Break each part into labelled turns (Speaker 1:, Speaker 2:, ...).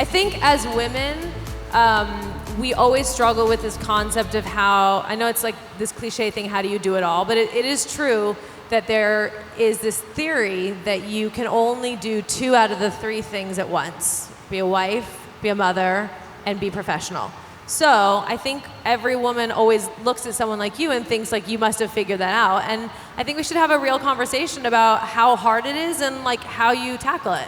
Speaker 1: I think as women, we always struggle with this concept of how, I know it's like this cliche thing, how do you do it all? But it is true that there is this theory that you can only do 2 out of the 3 things at once. Be a wife, be a mother, and be professional. So I think every woman always looks at someone like you and thinks like you must have figured that out. And I think we should have a real conversation about how hard it is and like how you tackle it.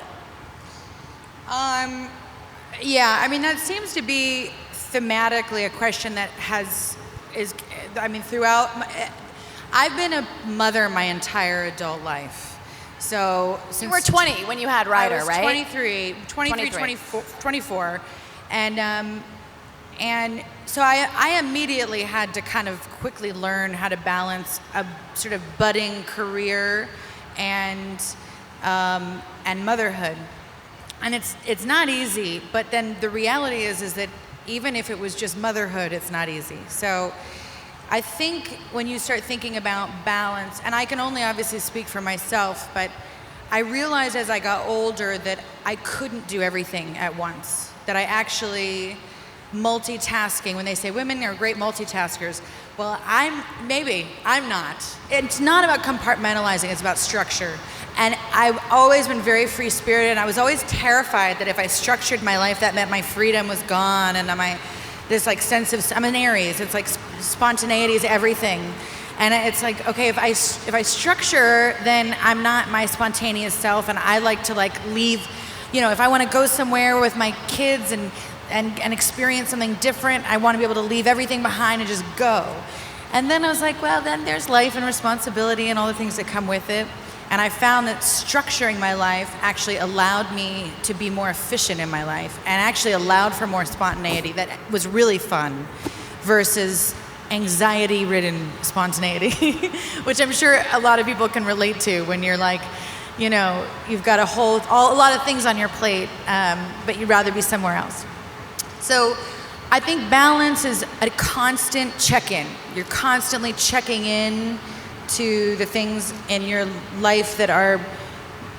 Speaker 2: Yeah, I mean, that seems to be thematically a question that throughout, I've been a mother my entire adult life. So since
Speaker 3: you were 20 when you had Ryder, right?
Speaker 2: 23, 24. And so I immediately had to kind of quickly learn how to balance a sort of budding career and motherhood. And it's not easy, but then the reality is that even if it was just motherhood, it's not easy. So I think when you start thinking about balance, and I can only obviously speak for myself, but I realized as I got older that I couldn't do everything at once, that I actually multitasking, when they say women are great multitaskers, well, I'm not. It's not about compartmentalizing, it's about structure. And I've always been very free-spirited, and I was always terrified that if I structured my life, that meant my freedom was gone, and this like sense of, I'm an Aries, it's like spontaneity is everything. And it's like, okay, if I structure, then I'm not my spontaneous self, and I like to like leave, if I want to go somewhere with my kids and experience something different, I want to be able to leave everything behind and just go. And then I was like, well, then there's life and responsibility and all the things that come with it. And I found that structuring my life actually allowed me to be more efficient in my life and actually allowed for more spontaneity that was really fun versus anxiety-ridden spontaneity, which I'm sure a lot of people can relate to when you're like, you've got a lot of things on your plate, but you'd rather be somewhere else. So I think balance is a constant check-in. You're constantly checking in to the things in your life that are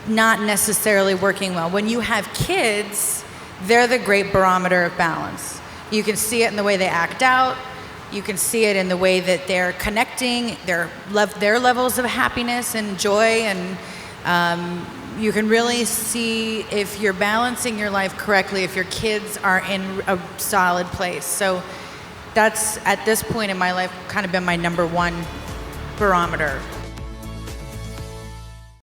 Speaker 2: not necessarily working well. When you have kids, they're the great barometer of balance. You can see it in the way they act out. You can see it in the way that they're connecting, their levels of happiness and joy, and you can really see if you're balancing your life correctly, if your kids are in a solid place. So that's, at this point in my life, kind of been my number one barometer.